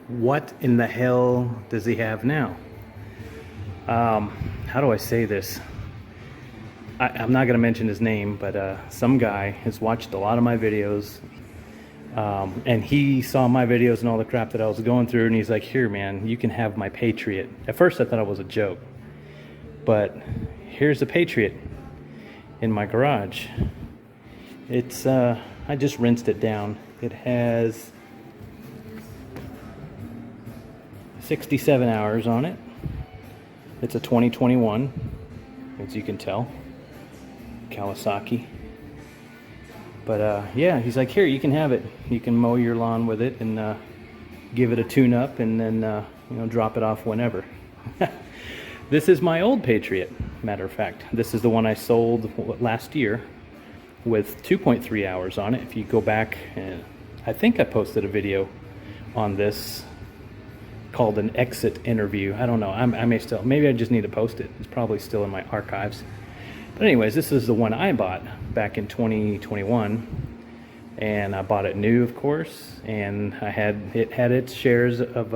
What in the hell does he have now? How do I say this? I'm not going to mention his name, but some guy has watched a lot of my videos, and he saw my videos and all the crap that I was going through, and he's like, here man, you can have my Patriot. At first I thought it was a joke, but here's the Patriot in my garage. It's I just rinsed it down. It has 67 hours on it. It's a 2021, as you can tell, Kawasaki. But yeah, he's like, here, you can have it. You can mow your lawn with it and give it a tune-up, and then you know, drop it off whenever. This is my old Patriot, matter of fact. This is the one I sold last year with 2.3 hours on it. If you go back, I think I posted a video on this called an exit interview. I don't know, I may still, maybe I just need to post it. It's probably still in my archives. But anyways, this is the one I bought back in 2021, and I bought it new, of course, and it had its shares of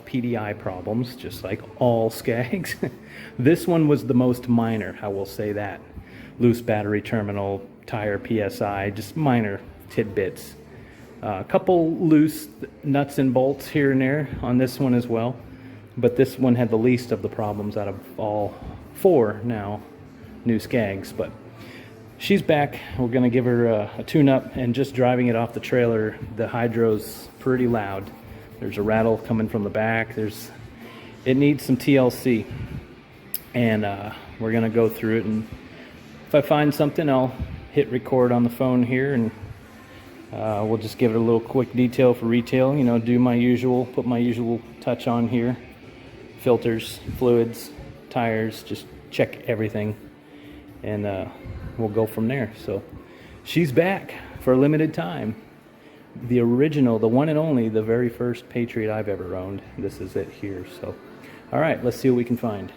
PDI problems, just like all Skags. This one was the most minor, I will say that. Loose battery terminal, tire PSI, just minor tidbits. A couple loose nuts and bolts here and there on this one as well, but this one had the least of the problems out of all four now new Skags. But she's back. We're gonna give her a tune-up, and just driving it off the trailer, the hydro's pretty loud. There's a rattle coming from the back. It needs some TLC, and we're gonna go through it, and if I find something, I'll hit record on the phone here, and we'll just give it a little quick detail for retail, you know, do my usual, put my usual touch on here. Filters, fluids, tires, just check everything, and we'll go from there. So she's back for a limited time. The original, the one and only, the very first Patriot I've ever owned. This is it here. So all right, let's see what we can find.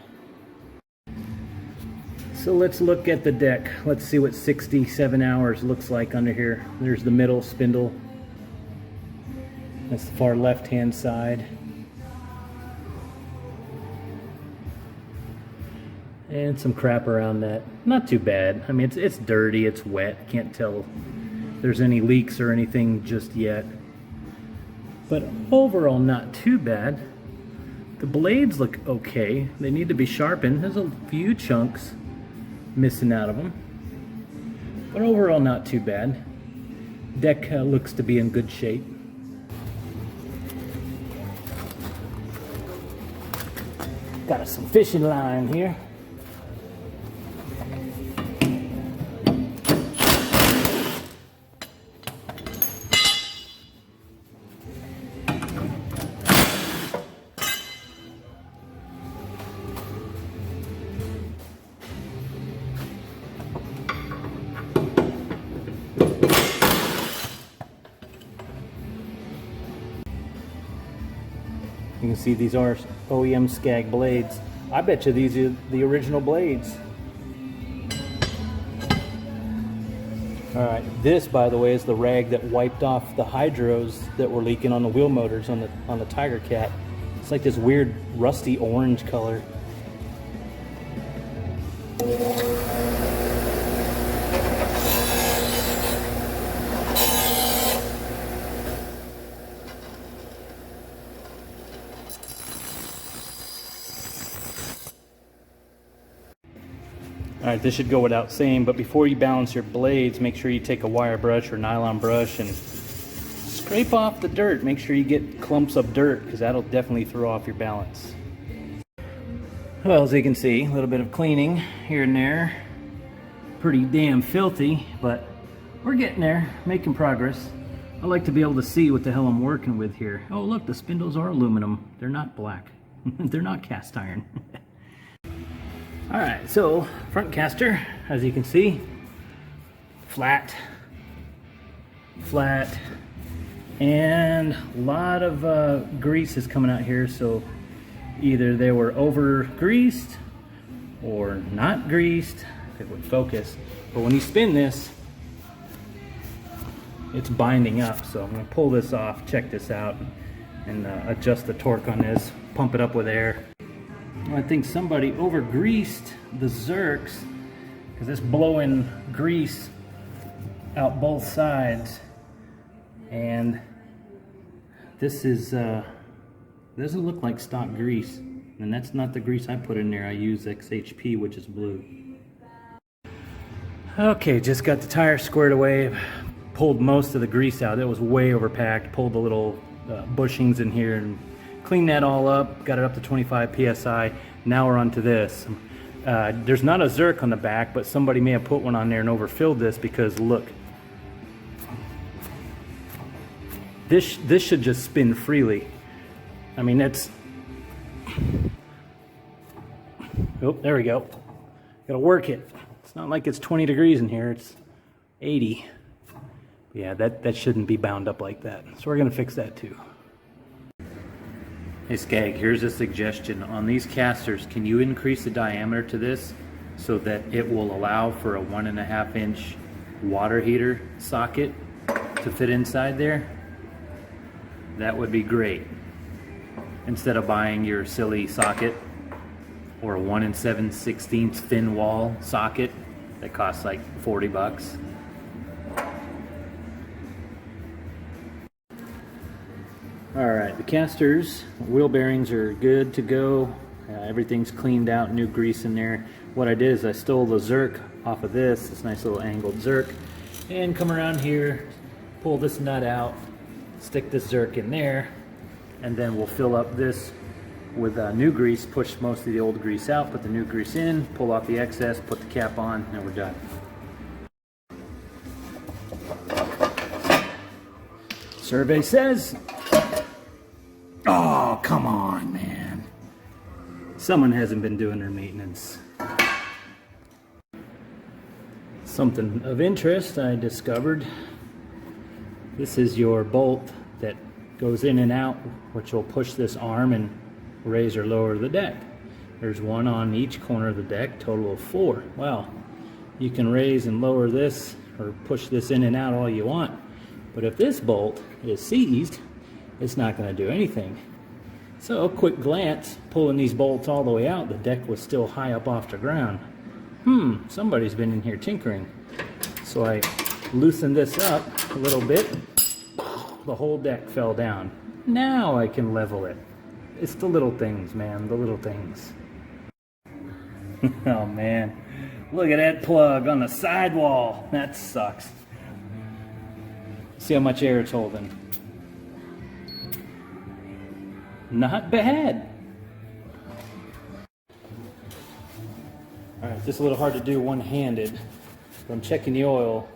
So let's look at the deck. Let's see what 67 hours looks like under here. There's the middle spindle. That's the far left-hand side. And some crap around that. Not too bad. I mean, it's dirty, it's wet. Can't tell if there's any leaks or anything just yet. But overall, not too bad. The blades look okay. They need to be sharpened. There's a few chunks missing out of them, but overall not too bad. Deck looks to be in good shape. Got some fishing line here. You can see these are OEM Scag blades. I bet you these are the original blades. All right, this, by the way, is the rag that wiped off the hydros that were leaking on the wheel motors on the Tiger Cat. It's like this weird rusty orange color. All right, this should go without saying, but before you balance your blades, make sure you take a wire brush or nylon brush and scrape off the dirt. Make sure you get clumps of dirt, because that'll definitely throw off your balance. Well, as you can see, a little bit of cleaning here and there. Pretty damn filthy, but we're getting there, making progress. I like to be able to see what the hell I'm working with here. Oh, look, the spindles are aluminum. They're not black. They're not cast iron. All right, so front caster, as you can see, flat, and a lot of grease is coming out here. So either they were over greased or not greased. If it would focus, but when you spin this, it's binding up. So I'm going to pull this off. Check this out. and adjust the torque on this, pump it up with air. I think somebody over greased the Zerks because it's blowing grease out both sides, and this is doesn't look like stock grease, and that's not the grease I put in there. I use XHP, which is blue. Okay, just got the tire squared away, pulled most of the grease out. It was way overpacked. Pulled the little bushings in here and cleaned that all up, got it up to 25 psi. Now we're on to this. There's not a Zerk on the back, but somebody may have put one on there and overfilled this, because look, this should just spin freely. I mean, that's, oh, there we go. Gotta work it. It's not like it's 20 degrees in here, it's 80. Yeah, that shouldn't be bound up like that. So we're gonna fix that too. Hey Scag, here's a suggestion. On these casters, can you increase the diameter to this so that it will allow for a 1.5 inch water heater socket to fit inside there? That would be great. Instead of buying your silly socket or a 1 7/16 thin wall socket that costs like 40 bucks. Alright, the casters, wheel bearings are good to go. Everything's cleaned out, new grease in there. What I did is I stole the Zerk off of this nice little angled Zerk, and come around here, pull this nut out, stick this Zerk in there, and then we'll fill up this with new grease, push most of the old grease out, put the new grease in, pull off the excess, put the cap on, and we're done. Survey says, oh, come on, man. Someone hasn't been doing their maintenance. Something of interest I discovered. This is your bolt that goes in and out, which will push this arm and raise or lower the deck. There's one on each corner of the deck, total of 4. Well, you can raise and lower this or push this in and out all you want. But if this bolt is seized, it's not going to do anything. So a quick glance, pulling these bolts all the way out, the deck was still high up off the ground. Somebody's been in here tinkering. So I loosened this up a little bit. The whole deck fell down. Now I can level it. It's the little things, man, the little things. Oh man, look at that plug on the sidewall. That sucks. See how much air it's holding. Not bad. All right, just a little hard to do one-handed. I'm checking the oil,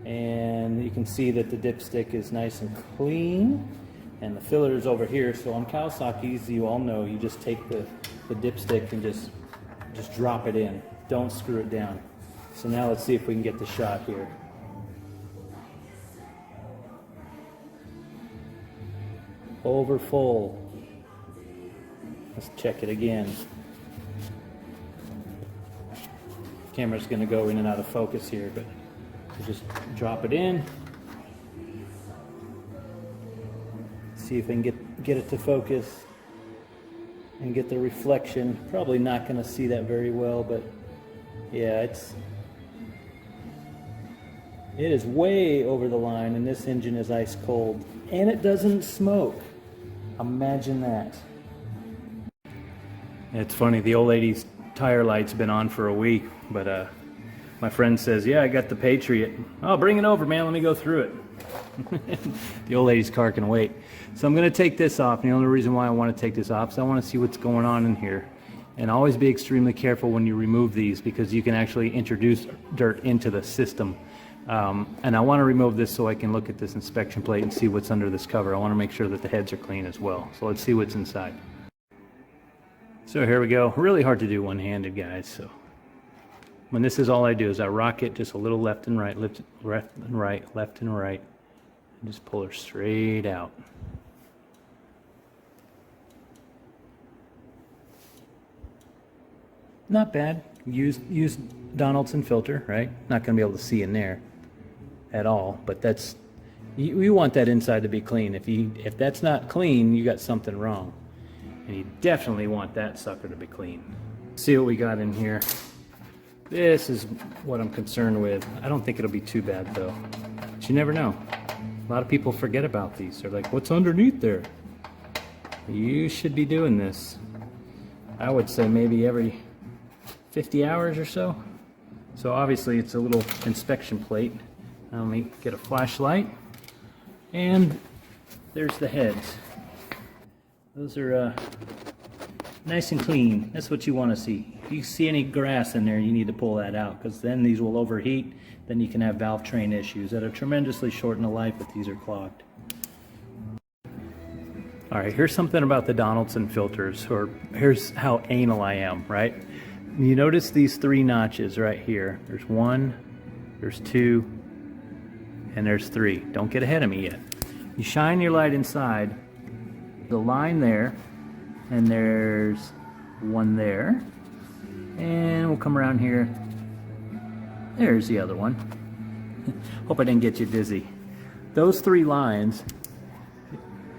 and you can see that the dipstick is nice and clean, and the filler is over here. So on Kawasaki's, you all know, you just take the dipstick and just drop it in. Don't screw it down. So now let's see if we can get the shot here. Over full. Let's check it again. Camera's going to go in and out of focus here, but we'll just drop it in. See if we can get it to focus and get the reflection. Probably not going to see that very well, but yeah, it is way over the line, and this engine is ice cold, and it doesn't smoke. Imagine that. It's funny, the old lady's tire light's been on for a week, but my friend says, yeah, I got the Patriot. Oh, bring it over, man, let me go through it. The old lady's car can wait. So I'm going to take this off, and the only reason why I want to take this off is I want to see what's going on in here. And always be extremely careful when you remove these, because you can actually introduce dirt into the system. And I want to remove this so I can look at this inspection plate and see what's under this cover. I want to make sure that the heads are clean as well. So let's see what's inside. So here we go. Really hard to do one-handed, guys. So when this is all I do is I rock it just a little left and right, left and right, left and right, and just pull her straight out. Not bad. Use Donaldson filter, right? Not going to be able to see in there at all, but that's You want that inside to be clean. If that's not clean, you got something wrong. And you definitely want that sucker to be clean. See what we got in here. This is what I'm concerned with. I don't think it'll be too bad though. But you never know. A lot of people forget about these. They're like, what's underneath there? You should be doing this. I would say maybe every 50 hours or so. So obviously it's a little inspection plate. Now let me get a flashlight. And there's the heads. Those are nice and clean. That's what you want to see. If you see any grass in there, you need to pull that out, because then these will overheat. Then you can have valve train issues that are tremendously shorten the life if these are clogged. All right, here's something about the Donaldson filters, or here's how anal I am, right? You notice these 3 notches right here. There's 1, there's 2, and there's 3. Don't get ahead of me yet. You shine your light inside, the line there, and there's 1 there, and we'll come around here. There's the other one. Hope I didn't get you dizzy. Those 3 lines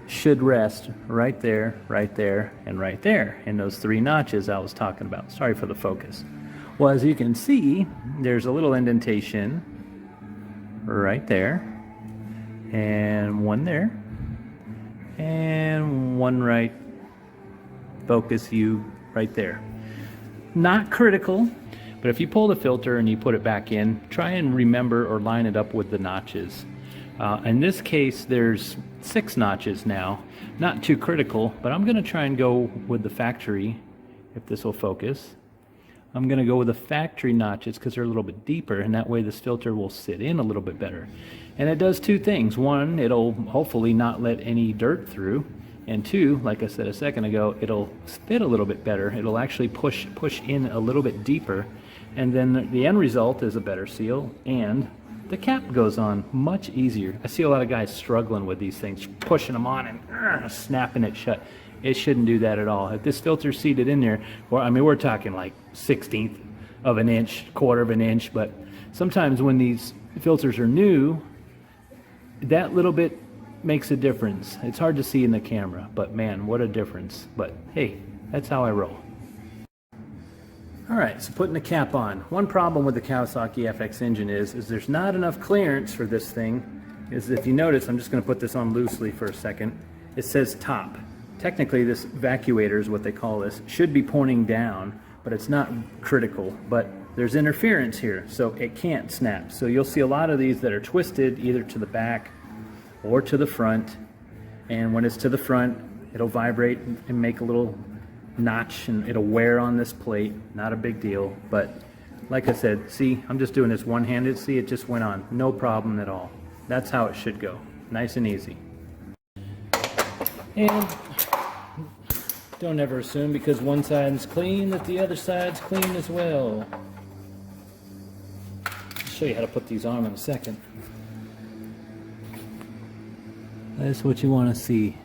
should rest right there, and right there in those 3 notches I was talking about. Sorry for the focus. Well, as you can see, there's a little indentation right there, and 1 there, and 1 right, focus you right there. Not critical, but if you pull the filter and you put it back in, try and remember or line it up with the notches. In this case, there's 6 notches now. Not too critical, but I'm going to try and go with the factory, if this will focus. I'm going to go with the factory notches because they're a little bit deeper, and that way this filter will sit in a little bit better. And it does 2 things. 1, it'll hopefully not let any dirt through. And 2, like I said a second ago, it'll spit a little bit better. It'll actually push in a little bit deeper. And then the end result is a better seal, and the cap goes on much easier. I see a lot of guys struggling with these things, pushing them on and snapping it shut. It shouldn't do that at all. If this filter's seated in there, well, I mean, we're talking like 1/16 of an inch, 1/4 of an inch, but sometimes when these filters are new, that little bit makes a difference. It's hard to see in the camera, but man, what a difference. But hey, that's how I roll. All right, so putting the cap on. One problem with the Kawasaki FX engine is there's not enough clearance for this thing. Is if you notice, I'm just going to put this on loosely for a second. It says top. Technically, this vacuator is what they call this. Should be pointing down, but it's not critical. But there's interference here, so it can't snap. So you'll see a lot of these that are twisted either to the back or to the front. And when it's to the front, it'll vibrate and make a little notch, and it'll wear on this plate. Not a big deal, but like I said, see, I'm just doing this one-handed. See, it just went on, no problem at all. That's how it should go, nice and easy. And don't ever assume because one side's clean that the other side's clean as well. I'll show you how to put these on in a second. That's what you want to see,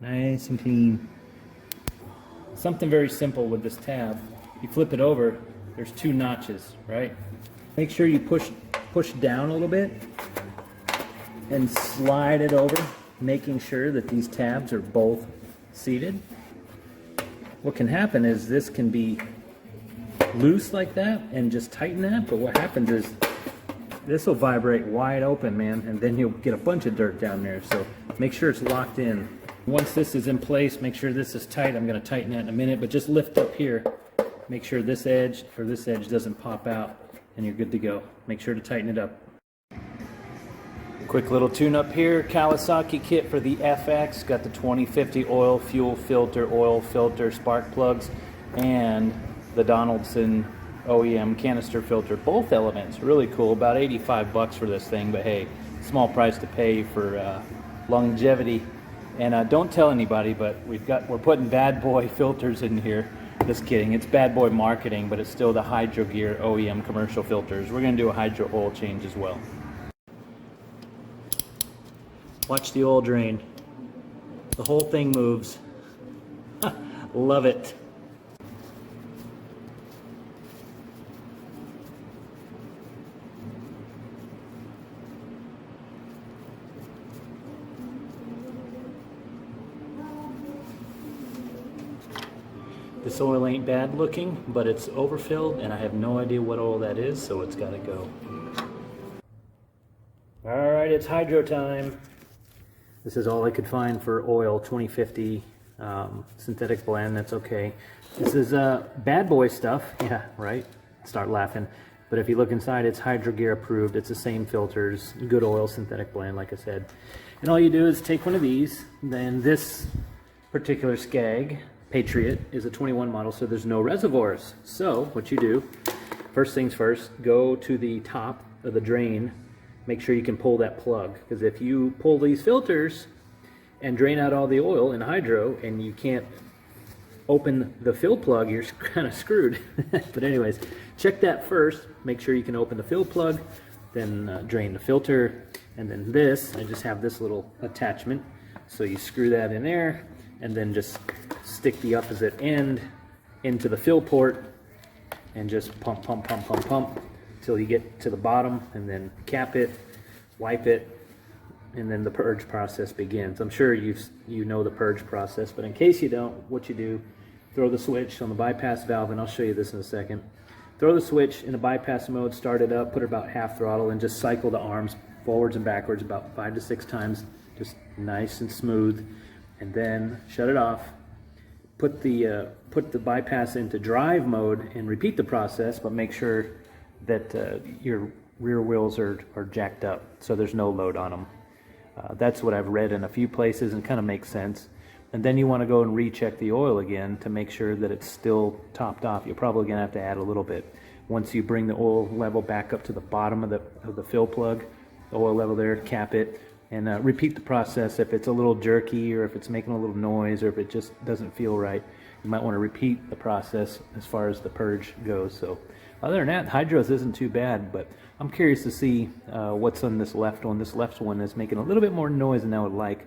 nice and clean. Something very simple with this tab. You flip it over, there's 2 notches, right? Make sure you push down a little bit and slide it over, making sure that these tabs are both seated. What can happen is this can be loose like that and just tighten that, but what happens is this will vibrate wide open, man, and then you'll get a bunch of dirt down there. So make sure it's locked in. Once this is in place, make sure this is tight. I'm going to tighten that in a minute, but just lift up here. Make sure this edge or this edge doesn't pop out, and you're good to go. Make sure to tighten it up. Quick little tune-up here. Kawasaki kit for the FX. Got the 2050 oil filter, spark plugs, and the Donaldson OEM canister filter. Both elements. Really cool. About 85 bucks for this thing, but hey, small price to pay for longevity. And don't tell anybody, but we're putting bad boy filters in here. Just kidding, it's bad boy marketing, but it's still the Hydro Gear OEM commercial filters. We're gonna do a hydro oil change as well. Watch the oil drain. The whole thing moves. Love it. This oil ain't bad looking, but it's overfilled and I have no idea what oil that is, so it's gotta go. All right, it's hydro time. This is all I could find for oil, 2050 synthetic blend, that's okay. This is bad boy stuff, yeah, right? Start laughing. But if you look inside, it's Hydro Gear approved. It's the same filters, good oil, synthetic blend, like I said. And all you do is take one of these, then this particular Scag Patriot is a 21 model, so there's no reservoirs. So what you do, first things first, go to the top of the drain, make sure you can pull that plug, because if you pull these filters and drain out all the oil in hydro and you can't open the fill plug, you're kind of screwed. But anyways, check that first, make sure you can open the fill plug, then drain the filter, and then this, I just have this little attachment, so you screw that in there and then just stick the opposite end into the fill port and just pump, pump, pump, pump, pump until you get to the bottom, and then cap it, wipe it, and then the purge process begins. I'm sure you know the purge process, but in case you don't, what you do, throw the switch on the bypass valve, and I'll show you this in a second. Throw the switch in the bypass mode, start it up, put it about half throttle, and just cycle the arms forwards and backwards about 5 to 6 times, just nice and smooth, and then shut it off. Put the bypass into drive mode and repeat the process, but make sure that your rear wheels are jacked up so there's no load on them. That's what I've read in a few places and kind of makes sense. And then you want to go and recheck the oil again to make sure that it's still topped off. You're probably going to have to add a little bit. Once you bring the oil level back up to the bottom of the fill plug, the oil level there, cap it, and repeat the process. If it's a little jerky or if it's making a little noise or if it just doesn't feel right, you might want to repeat the process as far as the purge goes. So other than that, hydros isn't too bad, but I'm curious to see what's on this left one. This left one is making a little bit more noise than I would like,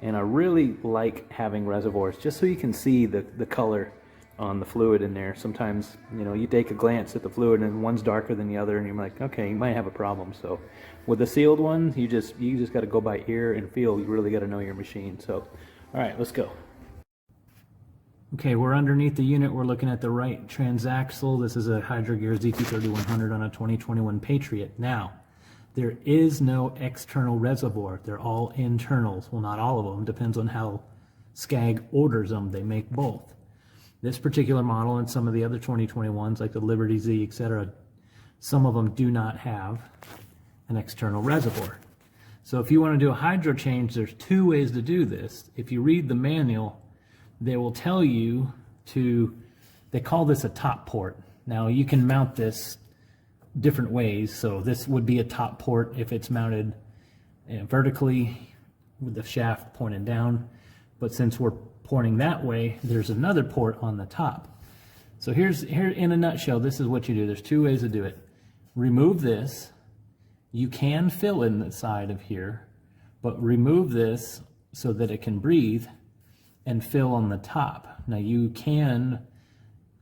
and I really like having reservoirs just so you can see the color on the fluid in there. Sometimes, you know, you take a glance at the fluid and one's darker than the other and you're like, okay, you might have a problem. So with the sealed one, you just got to go by ear and feel. You really got to know your machine. So all right, let's go. Okay, we're underneath the unit. We're looking at the right transaxle. This is a Hydro Gear ZT3100 on a 2021 Patriot. Now, there is no external reservoir. They're all internals. Well, not all of them. Depends on how Scag orders them. They make both. This particular model and some of the other 2021s, like the Liberty Z, etc., some of them do not have an external reservoir. So if you want to do a hydro change, there's 2 ways to do this. If you read the manual, they will tell you they call this a top port. Now you can mount this different ways. So this would be a top port if it's mounted vertically with the shaft pointed down. But since we're pointing that way, there's another port on the top. So here in a nutshell, this is what you do. There's 2 ways to do it. Remove this. You can fill in the side of here, but remove this so that it can breathe and fill on the top. Now you can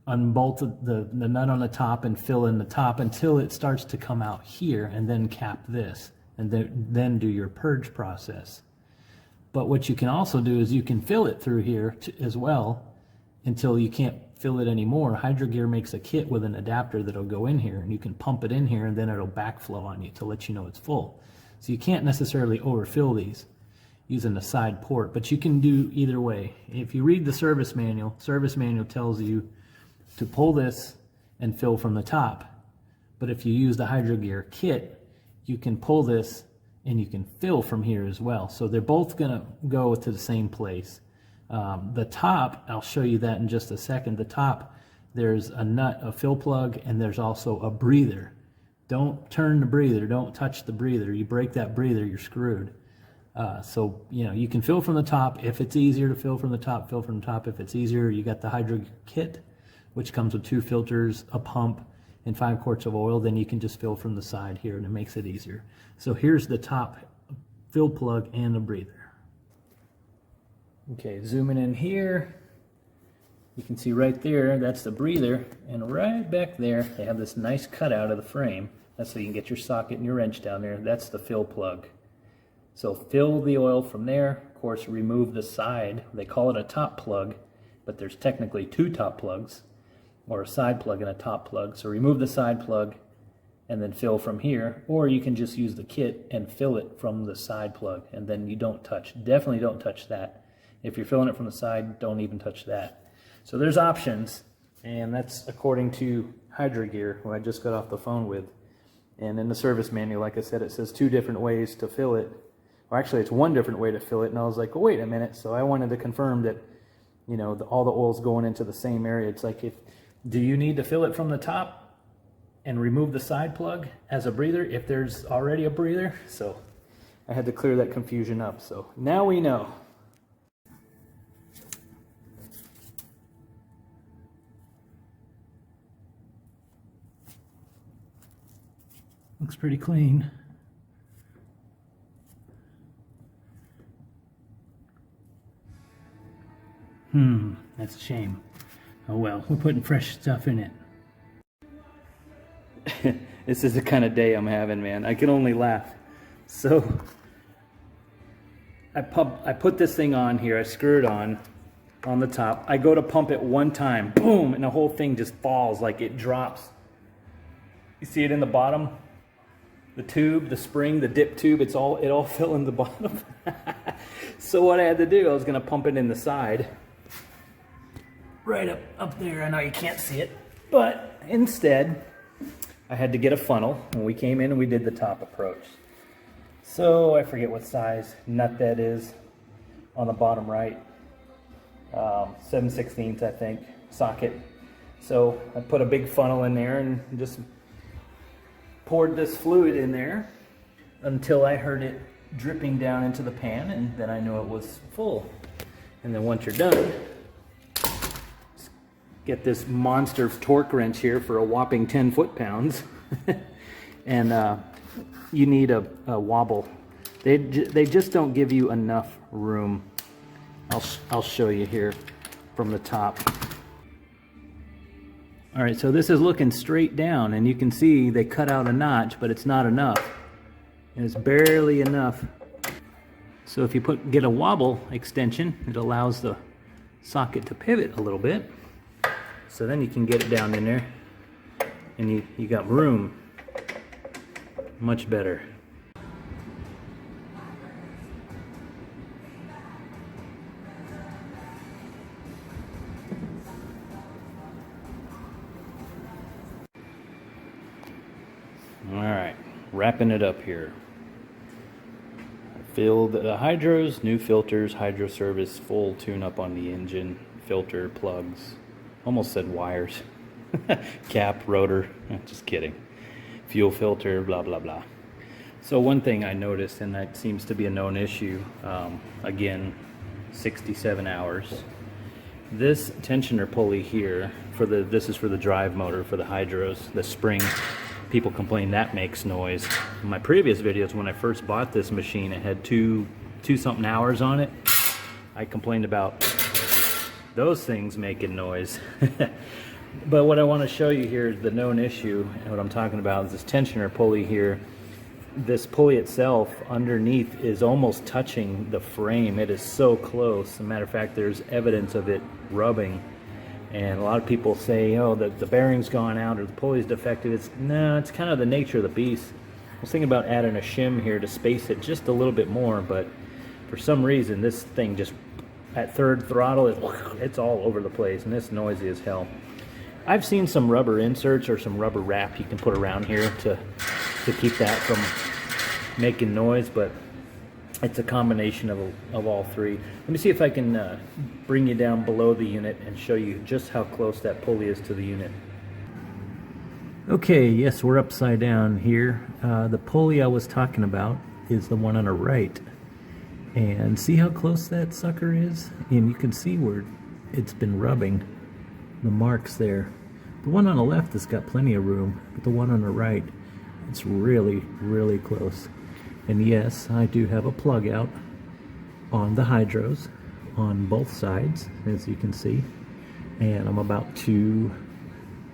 unbolt the nut on the top and fill in the top until it starts to come out here, and then cap this, and then do your purge process. But what you can also do is you can fill it through here as well until you can't fill it anymore. Hydro Gear makes a kit with an adapter that'll go in here, and you can pump it in here, and then it'll backflow on you to let you know it's full. So you can't necessarily overfill these using the side port, but you can do either way. If you read the service manual tells you to pull this and fill from the top. But if you use the Hydro Gear kit, you can pull this and you can fill from here as well. So they're both gonna go to the same place. The top, I'll show you that in just a second. The top, there's a nut, a fill plug, and there's also a breather. Don't turn the breather, don't touch the breather. You break that breather, you're screwed. So, you know, you can fill from the top. If it's easier to fill from the top, fill from the top. If it's easier, you got the Hydro Gear kit, which comes with 2 filters, a pump, and 5 quarts of oil. Then you can just fill from the side here, and it makes it easier. So here's the top fill plug and the breather. Okay, zooming in here, you can see right there, that's the breather, and right back there, they have this nice cutout of the frame. That's so you can get your socket and your wrench down there. That's the fill plug. So fill the oil from there, of course remove the side, they call it a top plug, but there's technically 2 top plugs, or a side plug and a top plug. So remove the side plug and then fill from here, or you can just use the kit and fill it from the side plug, and then you don't touch, definitely don't touch that. If you're filling it from the side, don't even touch that. So there's options, and that's according to Hydro Gear, who I just got off the phone with. And in the service manual, like I said, it says 2 different ways to fill it. Or actually, it's 1 different way to fill it, and I was like, oh, wait a minute. So I wanted to confirm that, you know, all the oil's going into the same area. It's like, do you need to fill it from the top and remove the side plug as a breather if there's already a breather? So I had to clear that confusion up. So now we know. Looks pretty clean. That's a shame. Oh well, we're putting fresh stuff in it. This is the kind of day I'm having, man. I can only laugh. So I put this thing on here, I screw it on the top. I go to pump it 1 time, boom, and the whole thing just falls, like it drops. You see it in the bottom? The tube, the spring, the dip tube, it all fell in the bottom. So what I had to do, I was gonna pump it in the side. Right up there, I know you can't see it, but instead, I had to get a funnel when we came in and we did the top approach. So I forget what size nut that is on the bottom right. 7/16, I think, socket. So I put a big funnel in there and just poured this fluid in there until I heard it dripping down into the pan, and then I knew it was full. And then once you're done, get this monster torque wrench here for a whopping 10 foot-pounds. And you need a wobble. They just don't give you enough room. I'll show you here from the top. All right, so this is looking straight down, and you can see they cut out a notch, but it's not enough. And it's barely enough. So if you get a wobble extension, it allows the socket to pivot a little bit. So then you can get it down in there, and you got room. Much better. All right, wrapping it up here. Filled the hydros, new filters, hydro service, full tune-up on the engine, filter, plugs. Almost said wires. Cap, rotor, just kidding. Fuel filter, blah, blah, blah. So one thing I noticed, and that seems to be a known issue, again, 67 hours. This tensioner pulley here, this is for the drive motor, for the hydros, the spring. People complain that makes noise. In my previous videos, when I first bought this machine, it had two something hours on it. I complained about those things making noise. But what I want to show you here is the known issue, and what I'm talking about is this tensioner pulley here. This pulley itself underneath is almost touching the frame. It is so close. As a matter of fact, there's evidence of it rubbing. And a lot of people say, oh, the bearing's gone out or the pulley's defective. No, it's kind of the nature of the beast. I was thinking about adding a shim here to space it just a little bit more, but for some reason this thing just, at third throttle, it's all over the place, and it's noisy as hell. I've seen some rubber inserts or some rubber wrap you can put around here to keep that from making noise, but it's a combination of all three. Let me see if I can bring you down below the unit and show you just how close that pulley is to the unit. Okay, yes, we're upside down here. The pulley I was talking about is the one on the right. And see how close that sucker is? And you can see where it's been rubbing, the marks there. The one on the left has got plenty of room, but the one on the right, it's really, really close. And yes, I do have a plug out on the hydros on both sides, as you can see. And I'm about to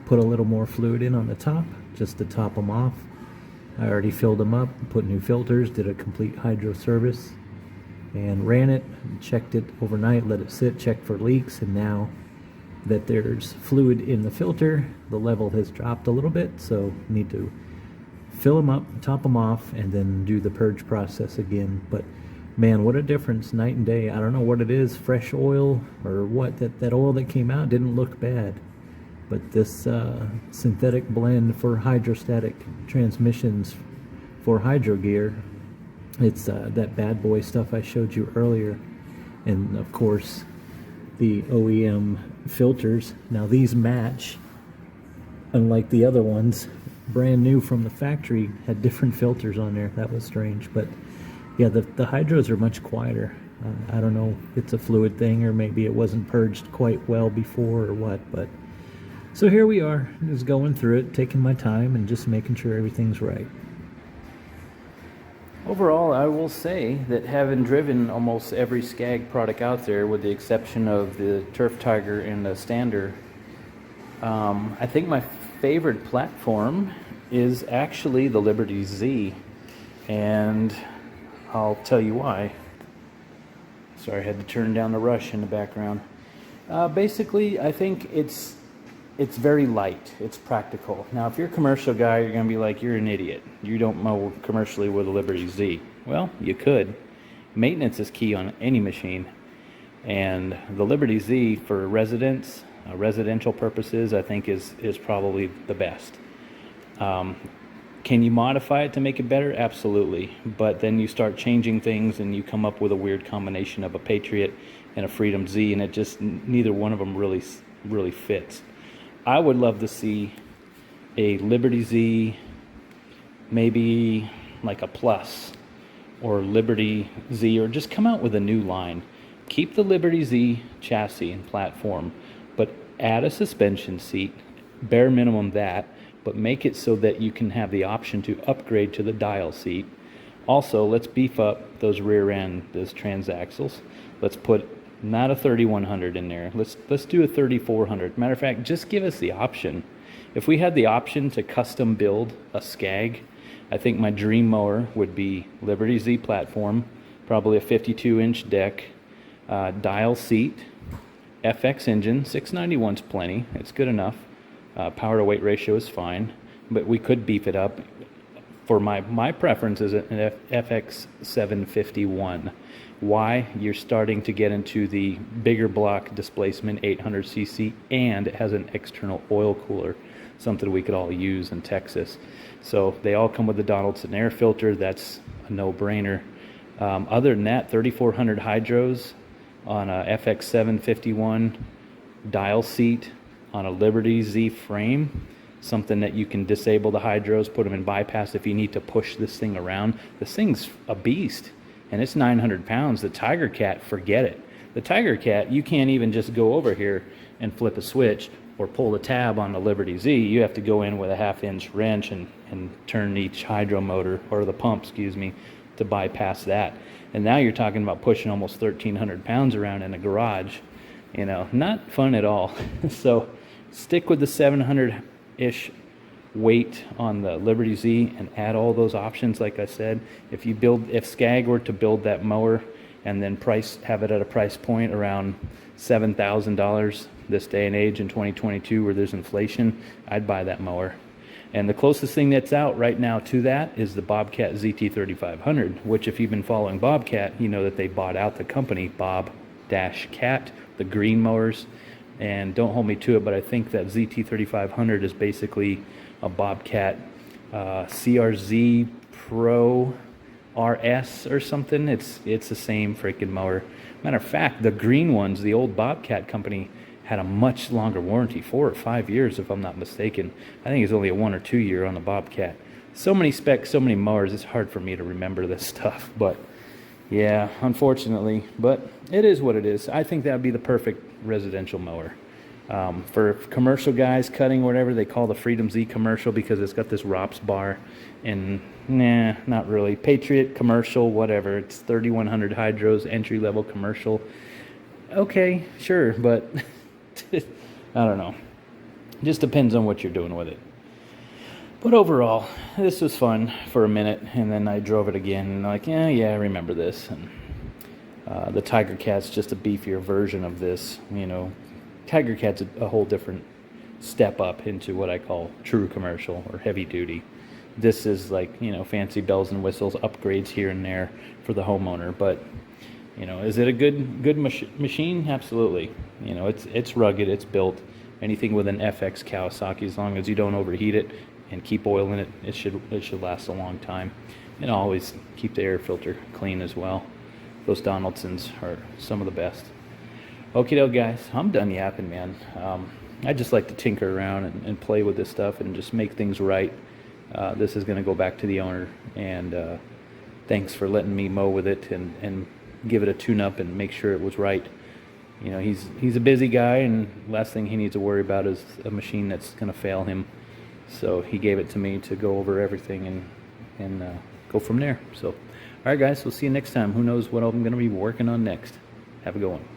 put a little more fluid in on the top, just to top them off. I already filled them up, put new filters, did a complete hydro service. and ran it, checked it overnight, let it sit, checked for leaks, and now that there's fluid in the filter, the level has dropped a little bit, so need to fill them up, top them off, and then do the purge process again. But man, what a difference night and day. I don't know what it is, fresh oil or what, that oil that came out didn't look bad, but this synthetic blend for hydrostatic transmissions for hydro gear, it's that bad boy stuff I showed you earlier. And of course the OEM filters, now these match, unlike the other ones, brand new from the factory, had different filters on there. That was strange. But yeah, the hydros are much quieter. I don't know if it's a fluid thing or maybe it wasn't purged quite well before or what, but so here we are, just going through it, taking my time and just making sure everything's right. Overall, I will say that having driven almost every Scag product out there, with the exception of the Turf Tiger and the Stander, I think my favorite platform is actually the Liberty Z, and I'll tell you why. Sorry, I had to turn down the rush in the background. Basically, I think it's very light. It's practical. Now, if you're a commercial guy, you're going to be like, you're an idiot. You don't mow commercially with a Liberty Z. Well, you could. Maintenance is key on any machine. And the Liberty Z for residential purposes, I think is probably the best. Can you modify it to make it better? Absolutely. But then you start changing things and you come up with a weird combination of a Patriot and a Freedom Z, and it just, neither one of them really fits. I would love to see a Liberty Z, maybe like a Plus or Liberty Z, or just come out with a new line. Keep the Liberty Z chassis and platform, but add a suspension seat, bare minimum that, but make it so that you can have the option to upgrade to the dial seat. Also, let's beef up those rear end, those transaxles. Let's put not a 3100 in there. Let's do a 3400. Matter of fact, just give us the option. If we had the option to custom build a Scag, I think my dream mower would be Liberty Z platform, probably a 52-inch deck, dial seat, FX engine. 691's plenty. It's good enough. Power to weight ratio is fine, but we could beef it up. For my preference is an FX 751. Why? You're starting to get into the bigger block displacement, 800cc, and it has an external oil cooler, something we could all use in Texas. So they all come with the Donaldson air filter. That's a no-brainer. Other than that, 3400 hydros on a FX 751 dial seat on a Liberty Z frame, something that you can disable the hydros, put them in bypass if you need to push this thing around. This thing's a beast. And it's 900 pounds. The Tiger Cat, forget it. The Tiger Cat, you can't even just go over here and flip a switch or pull the tab on the Liberty Z. You have to go in with a 1/2-inch wrench and turn each hydro motor, or the pump, excuse me, to bypass that. And now you're talking about pushing almost 1,300 pounds around in a garage. You know, not fun at all. So stick with the 700-ish weight on the Liberty Z and add all those options. Like I said, if Scag were to build that mower and then have it at a price point around $7,000 this day and age in 2022 where there's inflation, I'd buy that mower. And the closest thing that's out right now to that is the Bobcat ZT3500, which if you've been following Bobcat, you know that they bought out the company Bob-Cat, the green mowers. And don't hold me to it, but I think that ZT3500 is basically a Bobcat CRZ Pro RS or something. It's the same freaking mower. Matter of fact, the green ones, the old Bobcat company, had a much longer warranty, 4 or 5 years if I'm not mistaken. I think it's only a 1 or 2 year on the Bobcat. So many specs, so many mowers, it's hard for me to remember this stuff, but yeah, unfortunately, but it is what it is. I think that would be the perfect residential mower. For commercial guys cutting whatever, they call the Freedom Z commercial because it's got this ROPS bar, and nah, not really. Patriot commercial, whatever. It's 3100 hydros, entry level commercial. Okay, sure, but I don't know. Just depends on what you're doing with it. But overall, this was fun for a minute, and then I drove it again, and like, yeah, I remember this. And The Tiger Cat's just a beefier version of this. You know, Tiger Cat's a whole different step up into what I call true commercial or heavy duty. This is like, you know, fancy bells and whistles, upgrades here and there for the homeowner. But, you know, is it a good machine? Absolutely. You know, it's rugged, it's built. Anything with an FX Kawasaki, as long as you don't overheat it and keep oil in it, it should last a long time. And always keep the air filter clean as well. Those Donaldsons are some of the best. Okie doke, guys, I'm done yapping, man. I just like to tinker around and play with this stuff and just make things right. This is going to go back to the owner, and thanks for letting me mow with it and give it a tune-up and make sure it was right. You know, he's a busy guy, and last thing he needs to worry about is a machine that's going to fail him. So he gave it to me to go over everything and go from there. So, all right, guys, we'll see you next time. Who knows what I'm going to be working on next. Have a good one.